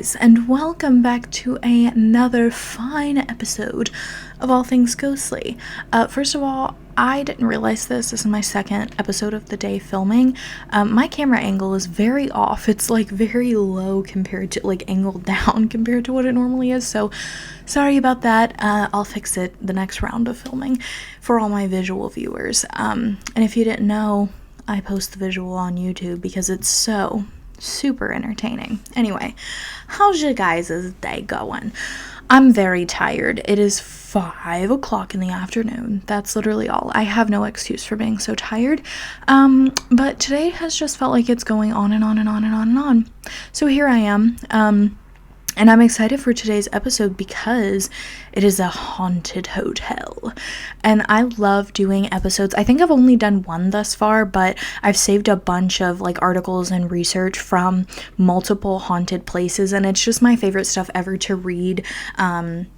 guys, and welcome back to another fine episode of All Things Ghostly. First of all, I didn't realize this is my second episode of the day filming. My camera angle is very off. It's like very low compared to, like, angled down compared to what it normally is, so sorry about that. I'll fix it the next round of filming for all my visual viewers. And if you didn't know, I post the visual on YouTube because it's so super entertaining. Anyway, how's you guys' day going? I'm very tired. It is 5 o'clock in the afternoon. That's literally all. I have no excuse for being so tired. But today has just felt like it's going on and on and on and on and on. So here I am. And I'm excited for today's episode because it is a haunted hotel. And I love doing episodes. I think I've only done one thus far, but I've saved a bunch of like articles and research from multiple haunted places. And it's just my favorite stuff ever to read and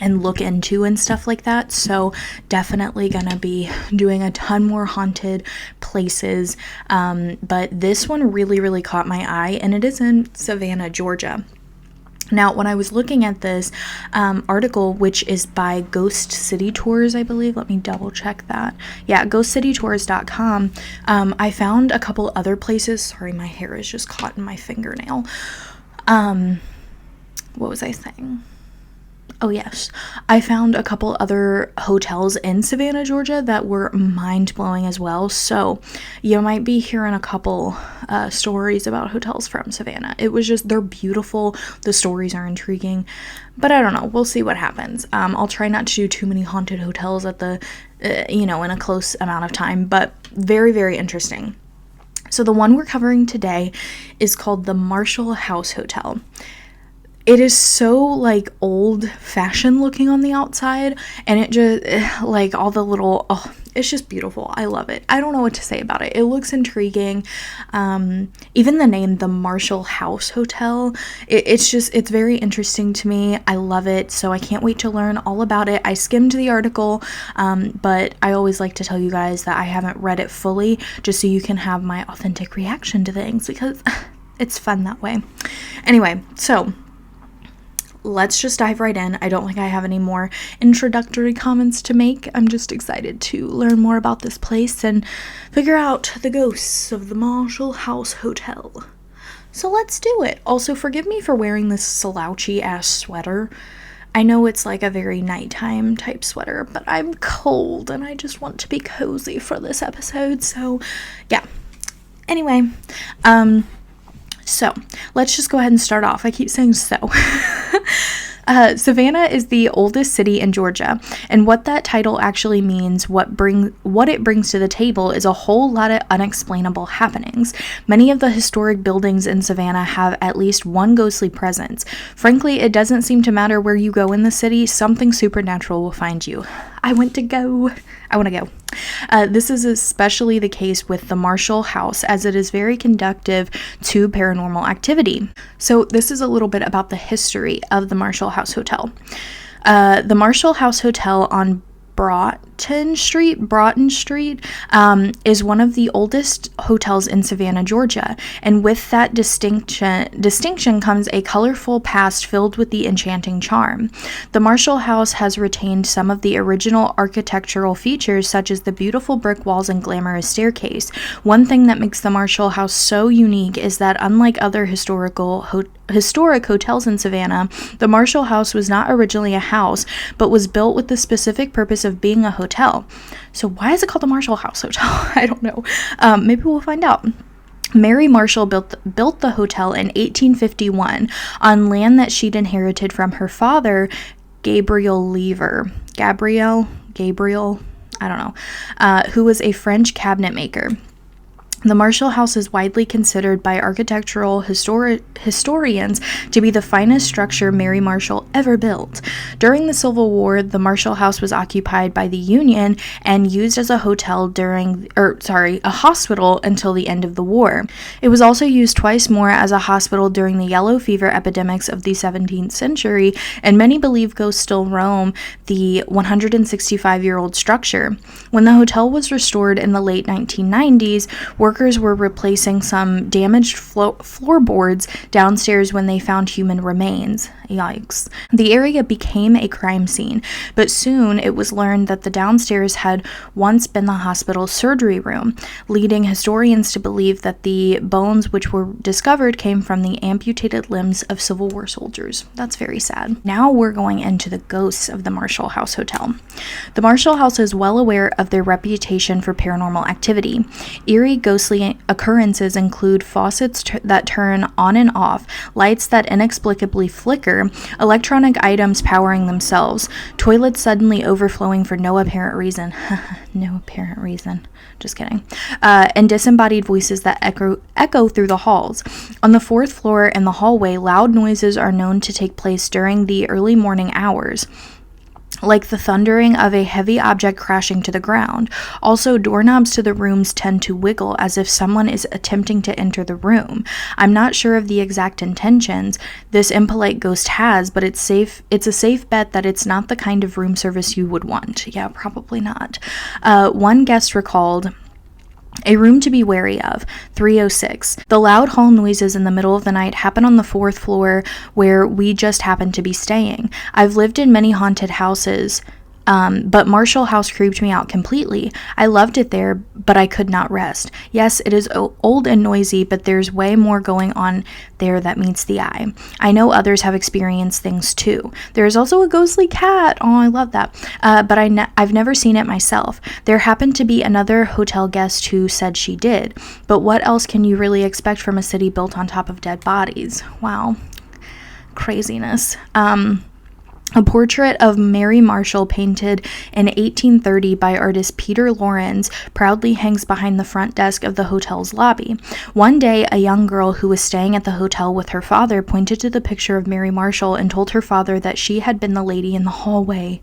look into and stuff like that. So definitely gonna be doing a ton more haunted places. But this one really caught my eye, and it is in Savannah, Georgia. Now, when I was looking at this article, which is by Ghost City Tours, I believe, let me double check that. Yeah, ghostcitytours.com. I found a couple other places. Sorry, my hair is just caught in my fingernail. What was I saying? Oh, yes. I found a couple other hotels in Savannah, Georgia that were mind-blowing as well. So you might be hearing a couple stories about hotels from Savannah. It was just, they're beautiful. The stories are intriguing. But I don't know. We'll see what happens. I'll try not to do too many haunted hotels at the, in a close amount of time. But very interesting. So the one we're covering today is called the Marshall House Hotel. It is so, like, old-fashioned looking on the outside, and it just, like, all the little, it's just beautiful. I love it. I don't know what to say about it. It looks intriguing. Even the name, the Marshall House Hotel, it's very interesting to me. I love it, so I can't wait to learn all about it. I skimmed the article, but I always like to tell you guys that I haven't read it fully, just so you can have my authentic reaction to things, because it's fun that way. Anyway, so let's just dive right in. I don't think I have any more introductory comments to make. I'm just excited to learn more about this place and figure out the ghosts of the Marshall House Hotel. So let's do it. Also, forgive me for wearing this slouchy ass sweater. I know it's like a very nighttime type sweater, but I'm cold and I just want to be cozy for this episode. So yeah. Anyway, so let's just go ahead and start off. I keep saying so. Savannah is the oldest city in Georgia, and what that title actually means, what it brings to the table, is a whole lot of unexplainable happenings. Many of the historic buildings in Savannah have at least one ghostly presence. Frankly, it doesn't seem to matter where you go in the city, something supernatural will find you. I want to go. This is especially the case with the Marshall House, as it is very conducive to paranormal activity. So this is a little bit about the history of the Marshall House Hotel. The Marshall House Hotel on Broughton Street, is one of the oldest hotels in Savannah, Georgia, and with that distinction comes a colorful past filled with the enchanting charm. The Marshall House has retained some of the original architectural features, such as the beautiful brick walls and glamorous staircase. One thing that makes the Marshall House so unique is that, unlike other historic hotels in Savannah, the Marshall House was not originally a house, but was built with the specific purpose of being a hotel. So why is it called the Marshall House Hotel? I don't know. Maybe we'll find out. Mary Marshall built the hotel in 1851 on land that she'd inherited from her father, Gabriel Lever. Gabriel, I don't know, who was a French cabinet maker. The Marshall House is widely considered by architectural historians to be the finest structure Mary Marshall ever built. During the Civil War, the Marshall House was occupied by the Union and used as a hospital until the end of the war. It was also used twice more as a hospital during the yellow fever epidemics of the 17th century, and many believe ghosts still roam the 165-year-old structure. When the hotel was restored in the late 1990s, Workers were replacing some damaged floorboards downstairs when they found human remains. Yikes. The area became a crime scene, but soon it was learned that the downstairs had once been the hospital's surgery room, leading historians to believe that the bones which were discovered came from the amputated limbs of Civil War soldiers. That's very sad. Now we're going into the ghosts of the Marshall House Hotel. The Marshall House is well aware of their reputation for paranormal activity. Eerie, ghostly occurrences include faucets that turn on and off, lights that inexplicably flicker, electronic items powering themselves, toilets suddenly overflowing for no apparent reason. No apparent reason. Just kidding. And disembodied voices that echo through the halls. On the 4th floor and the hallway, loud noises are known to take place during the early morning hours, like the thundering of a heavy object crashing to the ground. Also, doorknobs to the rooms tend to wiggle as if someone is attempting to enter the room. I'm not sure of the exact intentions this impolite ghost has, but it's a safe bet that it's not the kind of room service you would want. Yeah, probably not. One guest recalled, "A room to be wary of, 306. The loud hall noises in the middle of the night happen on the 4th floor where we just happen to be staying. I've lived in many haunted houses, but Marshall House creeped me out completely. I loved it there, but I could not rest. Yes, it is old and noisy, but there's way more going on there that meets the eye. I know others have experienced things too. There is also a ghostly cat." Oh, I love that. But I've never seen it myself. There happened to be another hotel guest who said she did. But what else can you really expect from a city built on top of dead bodies? Wow. Craziness. A portrait of Mary Marshall, painted in 1830 by artist Peter Lawrence, proudly hangs behind the front desk of the hotel's lobby. One day, a young girl who was staying at the hotel with her father pointed to the picture of Mary Marshall and told her father that she had been the lady in the hallway.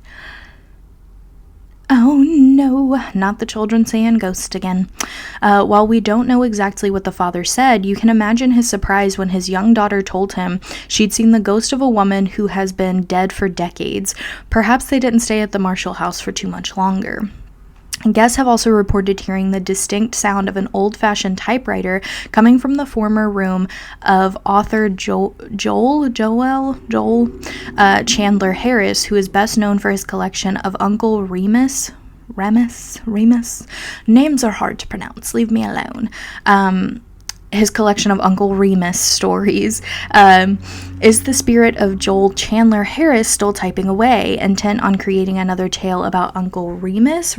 Oh no, not the children saying ghost again. While we don't know exactly what the father said, you can imagine his surprise when his young daughter told him she'd seen the ghost of a woman who has been dead for decades. Perhaps they didn't stay at the Marshall House for too much longer. Guests have also reported hearing the distinct sound of an old-fashioned typewriter coming from the former room of author Joel Chandler Harris, who is best known for his collection of Uncle Remus. Names are hard to pronounce. Leave me alone. His collection of Uncle Remus stories. Is the spirit of Joel Chandler Harris still typing away, intent on creating another tale about Uncle Remus?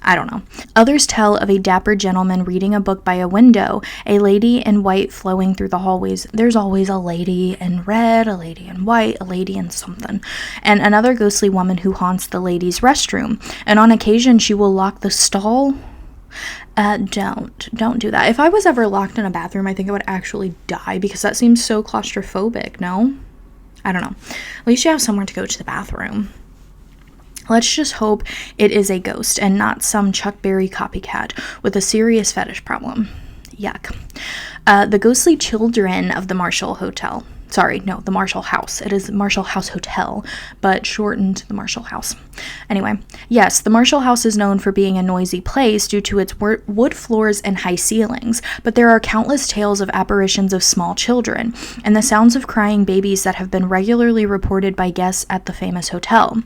I don't know. Others tell of a dapper gentleman reading a book by a window, a lady in white flowing through the hallways. There's always a lady in red, a lady in white, a lady in something. And another ghostly woman who haunts the ladies' restroom. And on occasion, she will lock the stall. Don't do that. If I was ever locked in a bathroom, I think I would actually die, because that seems so claustrophobic, no? I don't know. At least you have somewhere to go to the bathroom. Let's just hope it is a ghost and not some Chuck Berry copycat with a serious fetish problem. Yuck. The ghostly children of the Marshall Hotel. The Marshall House. It is Marshall House Hotel, but shortened the Marshall House. Anyway, yes, the Marshall House is known for being a noisy place due to its wood floors and high ceilings, but there are countless tales of apparitions of small children and the sounds of crying babies that have been regularly reported by guests at the famous hotel.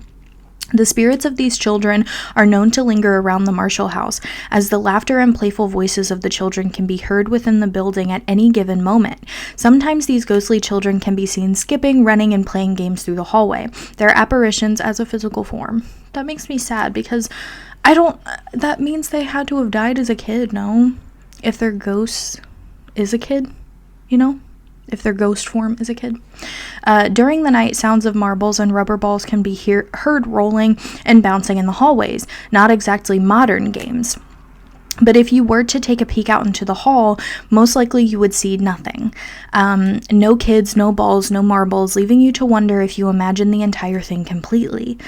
The spirits of these children are known to linger around the Marshall House, as the laughter and playful voices of the children can be heard within the building at any given moment. Sometimes these ghostly children can be seen skipping, running, and playing games through the hallway. Their apparitions as a physical form. That makes me sad, because that means they had to have died as a kid, no? If their ghost is a kid, if their ghost form is a kid. During the night, sounds of marbles and rubber balls can be heard rolling and bouncing in the hallways. Not exactly modern games. But if you were to take a peek out into the hall, most likely you would see nothing. No kids, no balls, no marbles, leaving you to wonder if you imagine the entire thing completely.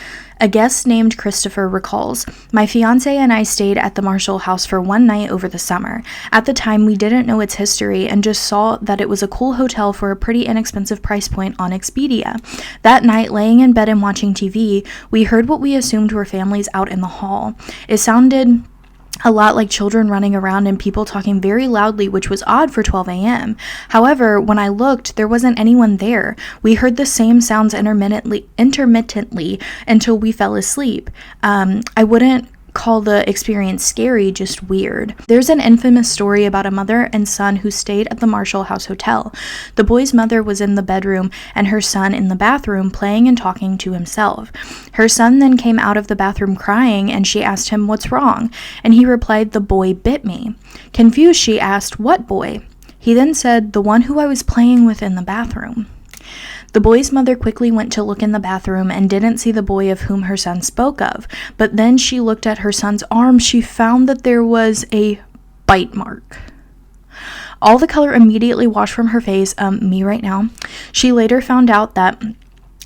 A guest named Christopher recalls, "My fiance and I stayed at the Marshall House for one night over the summer. At the time, we didn't know its history and just saw that it was a cool hotel for a pretty inexpensive price point on Expedia. That night, laying in bed and watching TV, we heard what we assumed were families out in the hall. It sounded a lot like children running around and people talking very loudly, which was odd for 12 a.m. However, when I looked, there wasn't anyone there. We heard the same sounds intermittently until we fell asleep. I wouldn't call the experience scary, just weird. There's an infamous story about a mother and son who stayed at the Marshall House Hotel. The boy's mother was in the bedroom and her son in the bathroom playing and talking to himself. Her son then came out of the bathroom crying and she asked him, "What's wrong?" And he replied, "The boy bit me." Confused, she asked, "What boy?" He then said, "The one who I was playing with in the bathroom." The boy's mother quickly went to look in the bathroom and didn't see the boy of whom her son spoke of, but then she looked at her son's arm. She found that there was a bite mark. All the color immediately washed from her face, me right now. She later found out that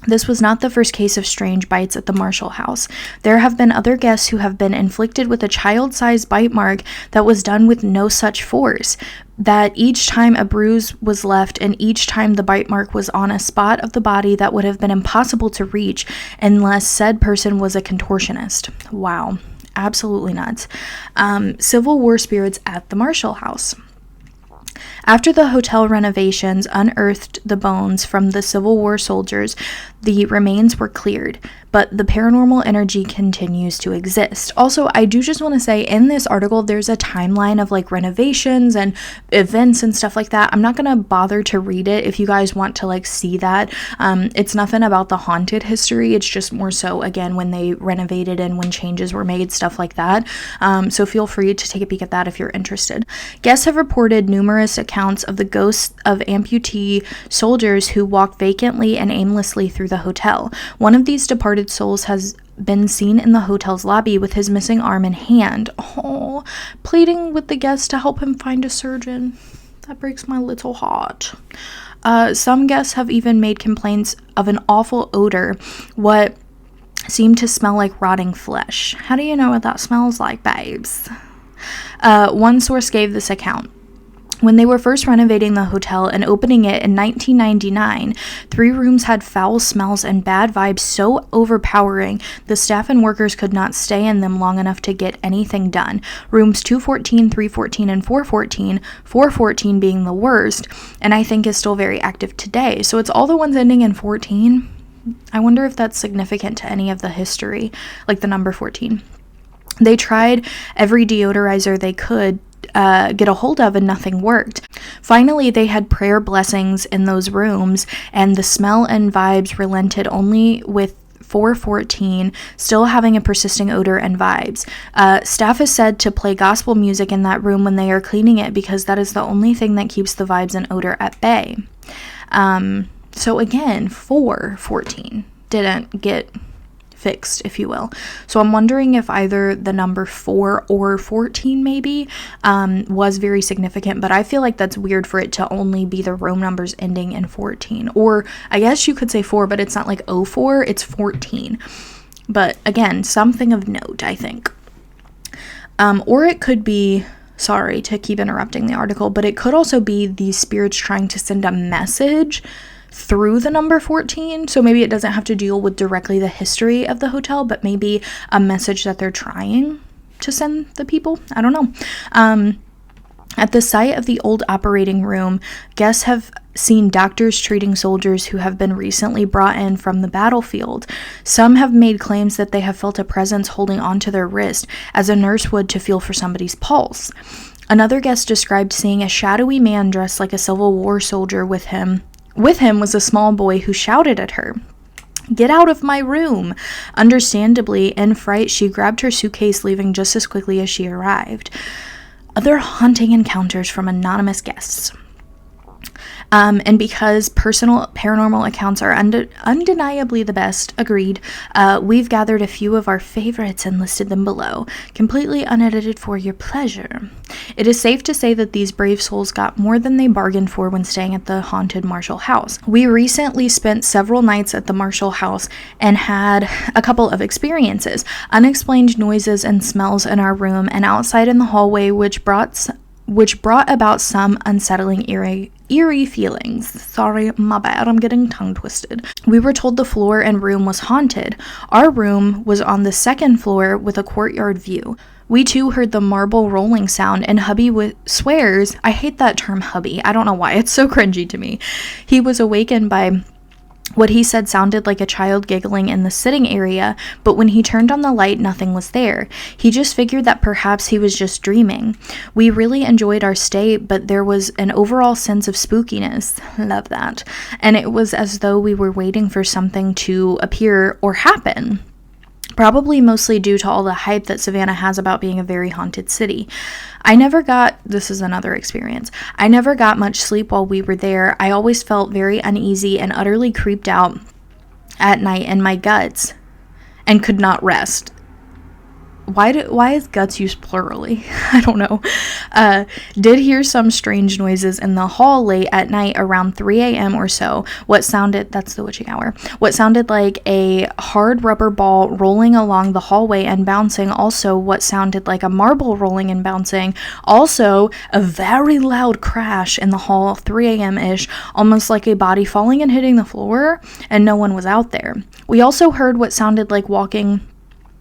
this was not the first case of strange bites at the Marshall house. There have been other guests who have been inflicted with a child-sized bite mark that was done with no such force, that each time a bruise was left and each time the bite mark was on a spot of the body that would have been impossible to reach unless said person was a contortionist. Wow, absolutely nuts. Civil War spirits at the Marshall house. After the hotel renovations unearthed the bones from the Civil War soldiers, the remains were cleared, but the paranormal energy continues to exist. Also, I do just want to say in this article, there's a timeline of like renovations and events and stuff like that. I'm not going to bother to read it if you guys want to like see that. It's nothing about the haunted history. It's just more so, again, when they renovated and when changes were made, stuff like that. So feel free to take a peek at that if you're interested. Guests have reported numerous accounts of the ghosts of amputee soldiers who walked vacantly and aimlessly through the hotel. One of these departed souls has been seen in the hotel's lobby with his missing arm and hand, pleading with the guests to help him find a surgeon. That breaks my little heart. Some guests have even made complaints of an awful odor, what seemed to smell like rotting flesh. How do you know what that smells like, babes? One source gave this account. When they were first renovating the hotel and opening it in 1999, 3 rooms had foul smells and bad vibes so overpowering the staff and workers could not stay in them long enough to get anything done. Rooms 214, 314, and 414, 414 being the worst, and I think is still very active today. So it's all the ones ending in 14. I wonder if that's significant to any of the history, like the number 14. They tried every deodorizer they could get a hold of and nothing worked. Finally, they had prayer blessings in those rooms and the smell and vibes relented only with 414 still having a persisting odor and vibes. Staff is said to play gospel music in that room when they are cleaning it because that is the only thing that keeps the vibes and odor at bay. So again, 414 didn't get fixed, if you will. So I'm wondering if either the number 4 or 14 maybe was very significant, but I feel like that's weird for it to only be the room numbers ending in 14. Or I guess you could say 4, but it's not like 04, it's 14. But again, something of note, I think. Or it could be, sorry to keep interrupting the article, but it could also be these spirits trying to send a message through the number 14. So maybe it doesn't have to deal with directly the history of the hotel, but maybe a message that they're trying to send the people. I don't know. At the site of the old operating room, guests have seen doctors treating soldiers who have been recently brought in from the battlefield. Some have made claims that they have felt a presence holding onto their wrist, as a nurse would to feel for somebody's pulse. Another guest described seeing a shadowy man dressed like a Civil War soldier with him. With him was a small boy who shouted at her, "Get out of my room!" Understandably, in fright, she grabbed her suitcase, leaving just as quickly as she arrived. Other haunting encounters from anonymous guests. And because personal paranormal accounts are undeniably the best, agreed, we've gathered a few of our favorites and listed them below, completely unedited for your pleasure. It is safe to say that these brave souls got more than they bargained for when staying at the haunted Marshall house. We recently spent several nights at the Marshall house and had a couple of experiences. Unexplained noises and smells in our room and outside in the hallway, which brought about some unsettling eerie feelings. Sorry, my bad, I'm getting tongue twisted. We were told the floor and room was haunted. Our room was on the second floor with a courtyard view. We too heard the marble rolling sound, and hubby swears, I hate that term hubby, I don't know why, it's so cringy to me. He was awakened by what he said sounded like a child giggling in the sitting area, but when he turned on the light, nothing was there. He just figured that perhaps he was just dreaming. We really enjoyed our stay, but there was an overall sense of spookiness. Love that. And it was as though we were waiting for something to appear or happen. Probably mostly due to all the hype that Savannah has about being a very haunted city. This is another experience. I never got much sleep while we were there. I always felt very uneasy and utterly creeped out at night in my guts and could not rest. Why is guts used plurally? I don't know. Did hear some strange noises in the hall late at night around 3 a.m. or so. That's the witching hour. What sounded like a hard rubber ball rolling along the hallway and bouncing. Also, what sounded like a marble rolling and bouncing. Also, a very loud crash in the hall, 3 a.m.-ish, almost like a body falling and hitting the floor, and no one was out there. We also heard what sounded like walking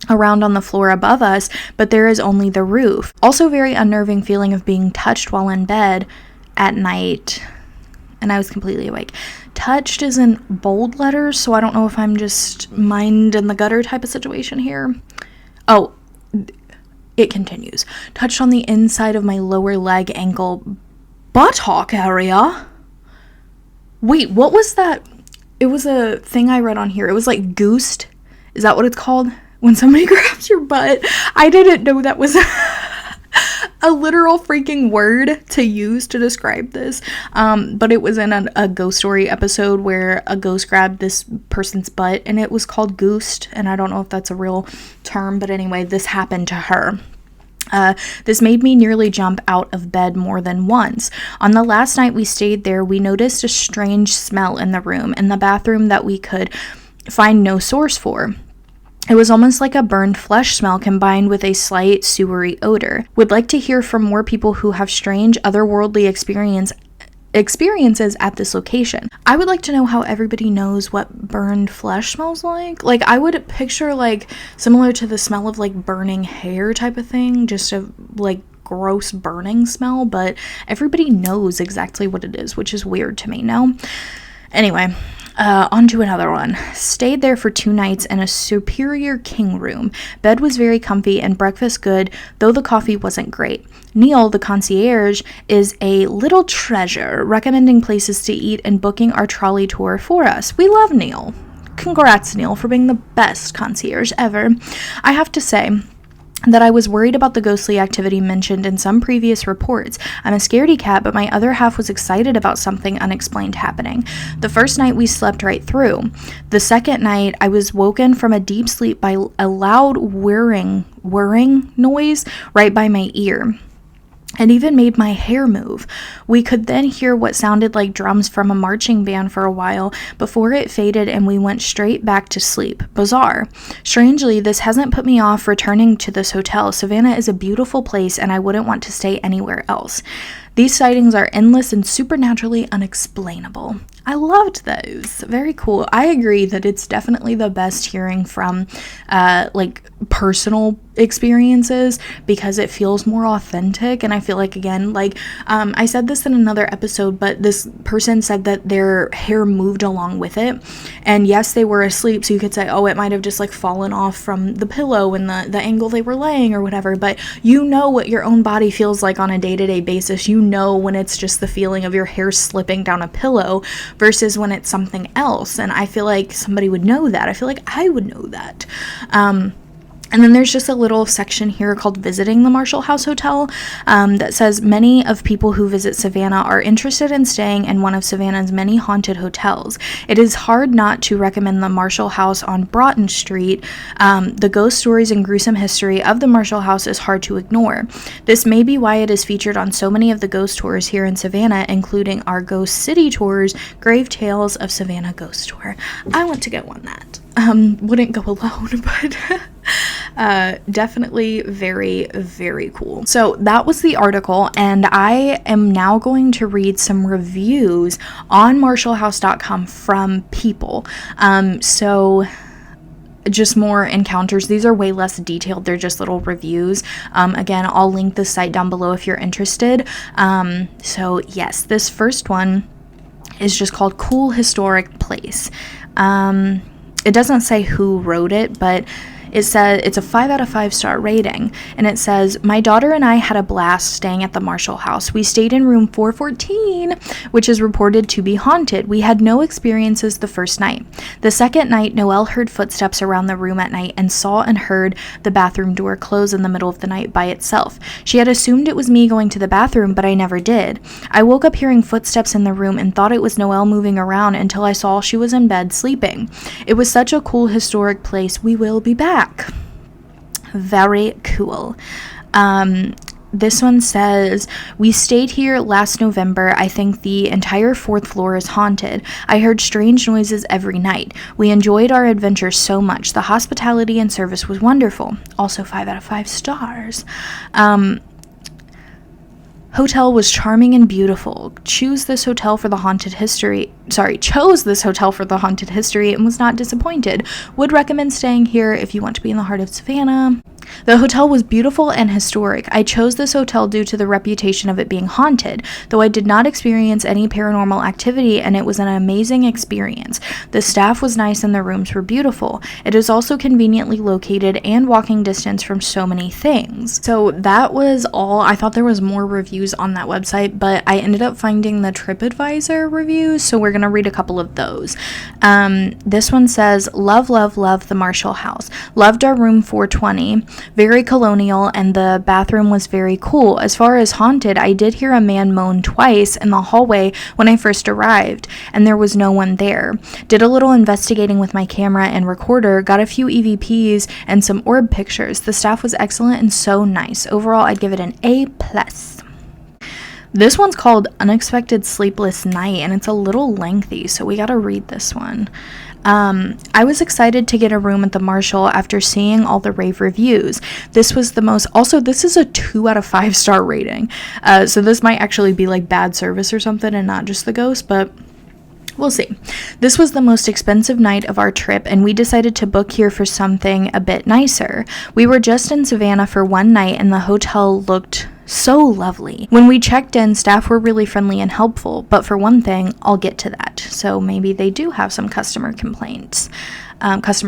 around on the floor above us, but there is only the roof. Also very unnerving feeling of being touched while in bed at night, and I was completely awake. Touched is in bold letters, so I don't know if I'm just mind in the gutter type of situation here. Oh, it continues. Touched on the inside of my lower leg, ankle, buttock area. Wait, what was that? It was a thing I read on here. It was like goosed. Is that what it's called? When somebody grabs your butt. I didn't know that was a literal freaking word to use to describe this. But it was in a ghost story episode where a ghost grabbed this person's butt, and it was called goosed. And I don't know if that's a real term, but anyway, this happened to her. This made me nearly jump out of bed more than once. On the last night we stayed there, we noticed a strange smell in the room, in the bathroom, that we could find no source for. It was almost like a burned flesh smell combined with a slight sewery odor. Would like to hear from more people who have strange otherworldly experiences at this location. I would like to know how everybody knows what burned flesh smells like. Like, I would picture like similar to the smell of like burning hair type of thing, just a like gross burning smell, but everybody knows exactly what it is, which is weird to me. No? Anyway, on to another one. Stayed there for 2 nights in a superior king room. Bed was very comfy and breakfast good, though the coffee wasn't great. Neil, the concierge, is a little treasure, recommending places to eat and booking our trolley tour for us. We love Neil. Congrats, Neil, for being the best concierge ever. I have to say that I was worried about the ghostly activity mentioned in some previous reports. I'm a scaredy cat, but my other half was excited about something unexplained happening. The first night we slept right through. The second night I was woken from a deep sleep by a loud whirring noise right by my ear. It even made my hair move. We could then hear what sounded like drums from a marching band for a while before it faded and we went straight back to sleep. Bizarre. Strangely, this hasn't put me off returning to this hotel. Savannah is a beautiful place and I wouldn't want to stay anywhere else. These sightings are endless and supernaturally unexplainable. I loved those. Very cool. I agree that it's definitely the best hearing from like personal experiences because it feels more authentic. And I feel like, again, like I said this in another episode, but this person said that their hair moved along with it. And yes, they were asleep, so you could say, oh, it might have just like fallen off from the pillow and the angle they were laying or whatever. But you know what your own body feels like on a day-to-day basis. You know when it's just the feeling of your hair slipping down a pillow versus when it's something else. And I feel like somebody would know that. I feel like I would know that. And then there's just a little section here called Visiting the Marshall House Hotel that says many of people who visit Savannah are interested in staying in one of Savannah's many haunted hotels. It is hard not to recommend the Marshall House on Broughton Street. The ghost stories and gruesome history of the Marshall House is hard to ignore. This may be why it is featured on so many of the ghost tours here in Savannah, including our Ghost City tours, Grave Tales of Savannah Ghost Tour. I want to go on that. Wouldn't go alone, but definitely very, very cool. So that was the article, and I am now going to read some reviews on marshallhouse.com from people. So just more encounters. These are way less detailed. They're just little reviews. Again, I'll link the site down below if you're interested. So yes, this first one is just called Cool Historic Place. It doesn't say who wrote it, but it says it's a 5 out of 5 star rating, and it says, my daughter and I had a blast staying at the Marshall House. We stayed in room 414, which is reported to be haunted. We had no experiences the first night. The second night, Noelle heard footsteps around the room at night and saw and heard the bathroom door close in the middle of the night by itself. She had assumed it was me going to the bathroom, but I never did. I woke up hearing footsteps in the room and thought it was Noelle moving around until I saw she was in bed sleeping. It was such a cool historic place. We will be back. Very cool. This one says, we stayed here last November. I think the entire 4th floor is haunted. I heard strange noises every night. We enjoyed our adventure so much. The hospitality and service was wonderful. Also 5 out of 5 stars. Hotel was charming and beautiful. Chose this hotel for the haunted history and was not disappointed. Would recommend staying here if you want to be in the heart of Savannah. The hotel was beautiful and historic. I chose this hotel due to the reputation of it being haunted, though I did not experience any paranormal activity, and it was an amazing experience. The staff was nice and the rooms were beautiful. It is also conveniently located and walking distance from so many things. So that was all. I thought there was more reviews on that website, but I ended up finding the TripAdvisor reviews, so we're gonna read a couple of those. This one says, love the Marshall House. Loved our room 420. Very colonial, and the bathroom was very cool. As far as haunted, I did hear a man moan twice in the hallway when I first arrived, and there was no one there. Did a little investigating with my camera and recorder, got a few EVPs and some orb pictures. The staff was excellent and so nice. Overall, I'd give it an A+. This one's called Unexpected Sleepless Night, and it's a little lengthy, so we gotta read this one. I was excited to get a room at the Marshall after seeing all the rave reviews. This is a 2 out of 5 star rating. So this might actually be like bad service or something and not just the ghost, but we'll see. This was the most expensive night of our trip, and we decided to book here for something a bit nicer. We were just in Savannah for one night, and the hotel looked so lovely. When we checked in, staff were really friendly and helpful, but for one thing, I'll get to that. So maybe they do have some customer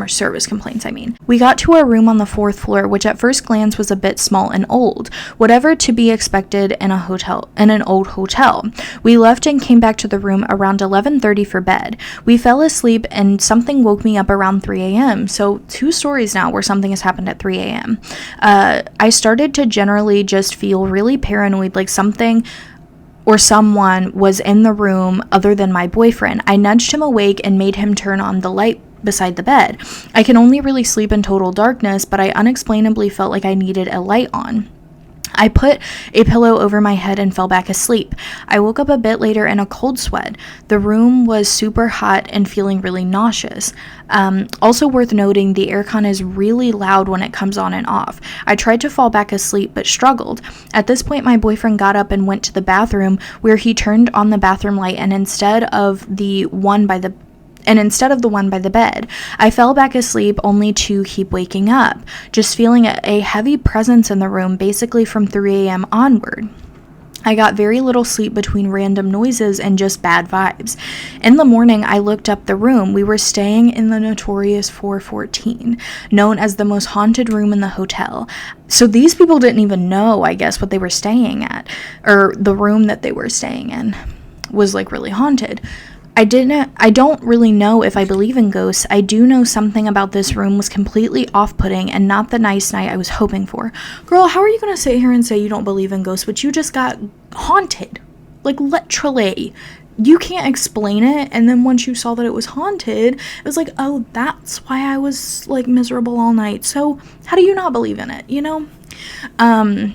service complaints, I mean. We got to our room on the 4th floor, which at first glance was a bit small and old. Whatever to be expected in an old hotel. We left and came back to the room around 11:30 for bed. We fell asleep and something woke me up around 3 a.m. So 2 stories now where something has happened at 3 a.m. I started to generally just feel really paranoid, like something or someone was in the room other than my boyfriend. I nudged him awake and made him turn on the light beside the bed. I can only really sleep in total darkness, but I unexplainably felt like I needed a light on. I put a pillow over my head and fell back asleep. I woke up a bit later in a cold sweat. The room was super hot and feeling really nauseous. Also worth noting, the aircon is really loud when it comes on and off. I tried to fall back asleep but struggled. At this point, my boyfriend got up and went to the bathroom, where he turned on the bathroom light, and instead of the one by the bed, I fell back asleep only to keep waking up, just feeling a heavy presence in the room basically from 3 a.m. onward. I got very little sleep between random noises and just bad vibes. In the morning, I looked up the room. We were staying in the notorious 414, known as the most haunted room in the hotel. So these people didn't even know, I guess, what they were staying at, or the room that they were staying in was like really haunted. I don't really know if I believe in ghosts. I do know something about this room was completely off-putting and not the nice night I was hoping for. Girl, how are you gonna sit here and say you don't believe in ghosts, but you just got haunted? Like, literally. You can't explain it, and then once you saw that it was haunted, it was like, oh, that's why I was, like, miserable all night. So, how do you not believe in it, you know? I'm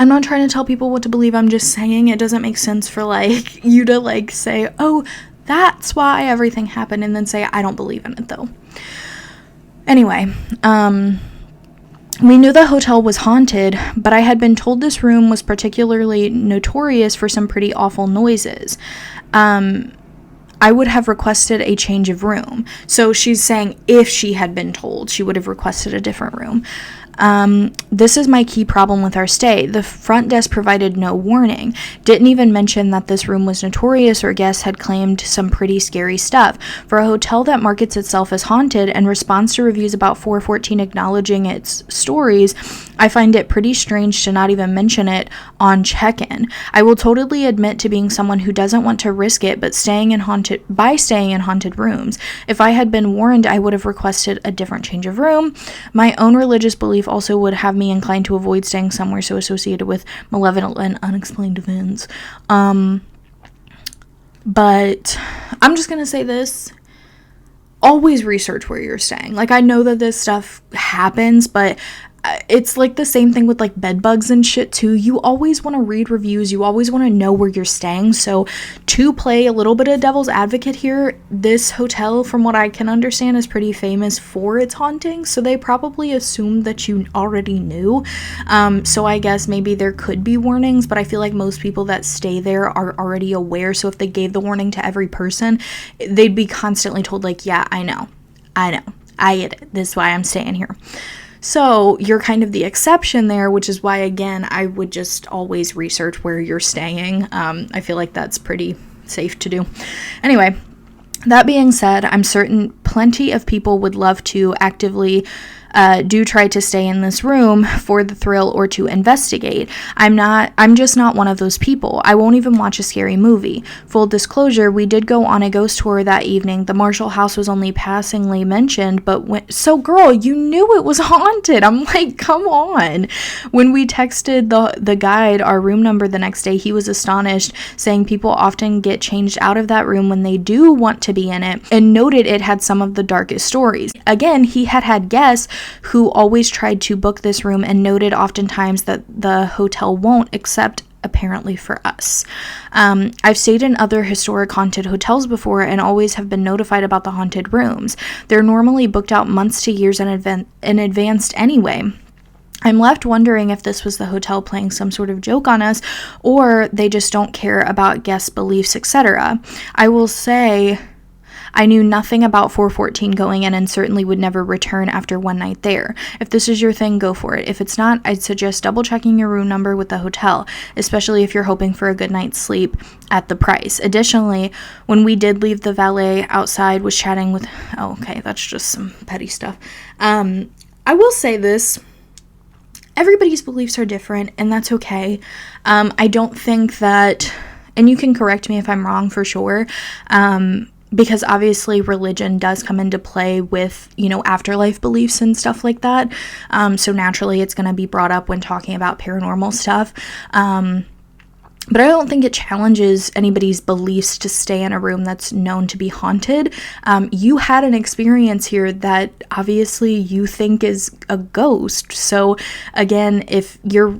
not trying to tell people what to believe. I'm just saying it doesn't make sense for, like, you to, like, say, oh, that's why everything happened, and then say, I don't believe in it, though. Anyway, we knew the hotel was haunted, but I had been told this room was particularly notorious for some pretty awful noises. I would have requested a change of room. So she's saying if she had been told, she would have requested a different room. This is my key problem with our stay. The front desk provided no warning. Didn't even mention that this room was notorious or guests had claimed some pretty scary stuff. For a hotel that markets itself as haunted and responds to reviews about 414 acknowledging its stories, I find it pretty strange to not even mention it on check-in. I will totally admit to being someone who doesn't want to risk it, but staying in haunted rooms. If I had been warned, I would have requested a different change of room. My own religious belief also would have me inclined to avoid staying somewhere so associated with malevolent and unexplained events. But I'm just gonna say this. Always research where you're staying. Like, I know that this stuff happens, but it's like the same thing with like bed bugs and shit too. You always want to read reviews. You always want to know where you're staying. So to play a little bit of devil's advocate here, this hotel, from what I can understand, is pretty famous for its hauntings. So they probably assumed that you already knew. So I guess maybe there could be warnings, but I feel like most people that stay there are already aware. So if they gave the warning to every person, they'd be constantly told like, yeah, I know, I get it. This is why I'm staying here. So you're kind of the exception there, which is why, again, I would just always research where you're staying. I feel like that's pretty safe to do. Anyway, that being said, I'm certain plenty of people would love to actively do try to stay in this room for the thrill or to investigate. I'm just not one of those people. I won't even watch a scary movie. Full disclosure, we did go on a ghost tour that evening. The Marshall house was only passingly mentioned, but so girl, you knew it was haunted. I'm like, come on. When we texted the guide our room number the next day, he was astonished, saying people often get changed out of that room when they do want to be in it, and noted it had some of the darkest stories. Again, he had guests who always tried to book this room and noted oftentimes that the hotel won't, except apparently for us. I've stayed in other historic haunted hotels before and always have been notified about the haunted rooms. They're normally booked out months to years in advance anyway. I'm left wondering if this was the hotel playing some sort of joke on us, or they just don't care about guest beliefs, etc. I will say I knew nothing about 414 going in and certainly would never return after one night there. If this is your thing, go for it. If it's not, I'd suggest double checking your room number with the hotel, especially if you're hoping for a good night's sleep at the price. Additionally, when we did leave, the valet outside was chatting with... Oh, okay, that's just some petty stuff. I will say this. Everybody's beliefs are different, and that's okay. I don't think that... And you can correct me if I'm wrong for sure. Because obviously religion does come into play with, afterlife beliefs and stuff like that. So naturally it's going to be brought up when talking about paranormal stuff. But I don't think it challenges anybody's beliefs to stay in a room that's known to be haunted. You had an experience here that obviously you think is a ghost. So again, if your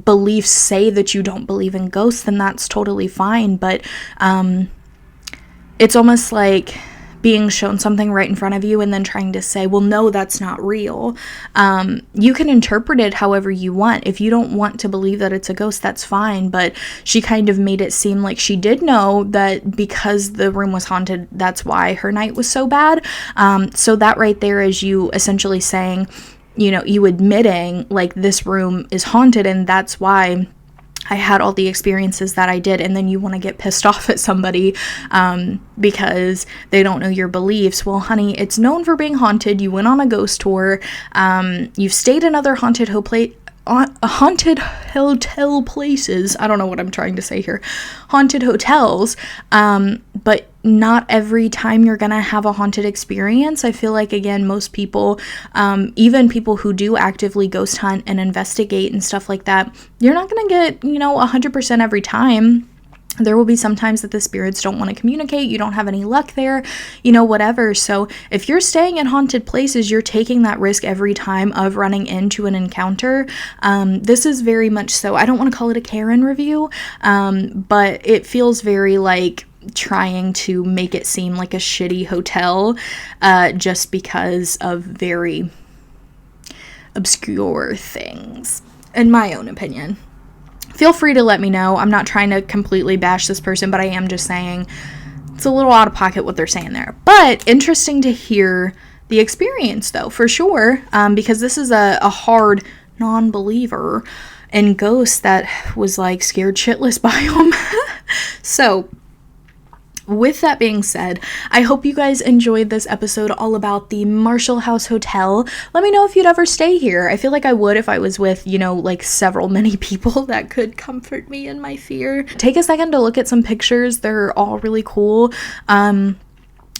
beliefs say that you don't believe in ghosts, then that's totally fine. But, it's almost like being shown something right in front of you and then trying to say, well, no, that's not real. You can interpret it however you want. If you don't want to believe that it's a ghost, that's fine. But she kind of made it seem like she did know that because the room was haunted, that's why her night was so bad. So that right there is you essentially saying, you admitting like this room is haunted and that's why I had all the experiences that I did, and then you want to get pissed off at somebody because they don't know your beliefs. Well, honey, it's known for being haunted. You went on a ghost tour. You've stayed in other haunted hotel places. I don't know what I'm trying to say here. Haunted hotels. But not every time you're gonna have a haunted experience. I feel like, again, most people, even people who do actively ghost hunt and investigate and stuff like that, you're not gonna get, 100% every time. There will be some times that the spirits don't want to communicate, you don't have any luck there, whatever. So if you're staying in haunted places, you're taking that risk every time of running into an encounter. This is very much so, I don't want to call it a Karen review, but it feels very like trying to make it seem like a shitty hotel, just because of very obscure things, in my own opinion. Feel free to let me know. I'm not trying to completely bash this person, but I am just saying it's a little out of pocket what they're saying there. But interesting to hear the experience, though, for sure, because this is a hard non-believer in ghosts that was, like, scared shitless by them. So, with that being said, I hope you guys enjoyed this episode all about the Marshall House Hotel. Let me know if you'd ever stay here. I feel like I would if I was with, like many people that could comfort me in my fear. Take a second to look at some pictures. They're all really cool.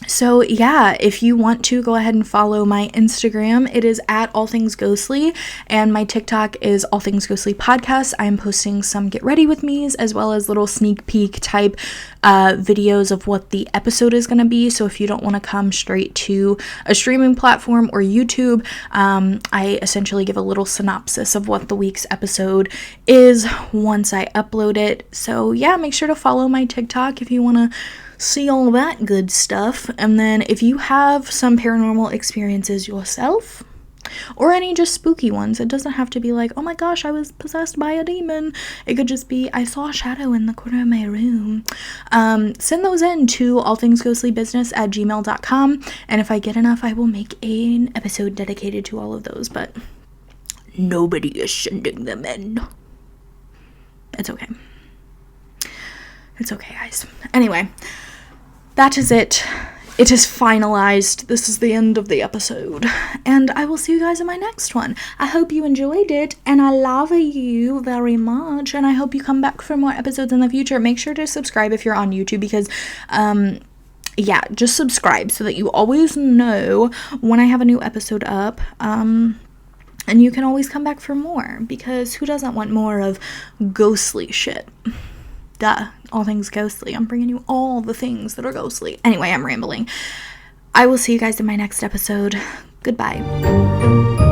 So yeah, if you want to, go ahead and follow my Instagram. It is at allthingsghostly, and my TikTok is allthingsghostlypodcast. I'm posting some get ready with me's as well as little sneak peek type videos of what the episode is going to be. So if you don't want to come straight to a streaming platform or YouTube, I essentially give a little synopsis of what the week's episode is once I upload it. So yeah, make sure to follow my TikTok if you want to see all that good stuff. And then if you have some paranormal experiences yourself, or any just spooky ones, it doesn't have to be like, oh my gosh, I was possessed by a demon. It could just be, I saw a shadow in the corner of my room. Send those in to allthingsghostlybusiness@gmail.com, and if I get enough, I will make an episode dedicated to all of those, but nobody is sending them in. It's okay. It's okay, guys. Anyway, that is it. It is finalized. This is the end of the episode. And I will see you guys in my next one. I hope you enjoyed it, and I love you very much. And I hope you come back for more episodes in the future. Make sure to subscribe if you're on YouTube, because, yeah, just subscribe so that you always know when I have a new episode up. And you can always come back for more, because who doesn't want more of ghostly shit? Duh, all things ghostly. I'm bringing you all the things that are ghostly. Anyway, I'm rambling. I will see you guys in my next episode. Goodbye.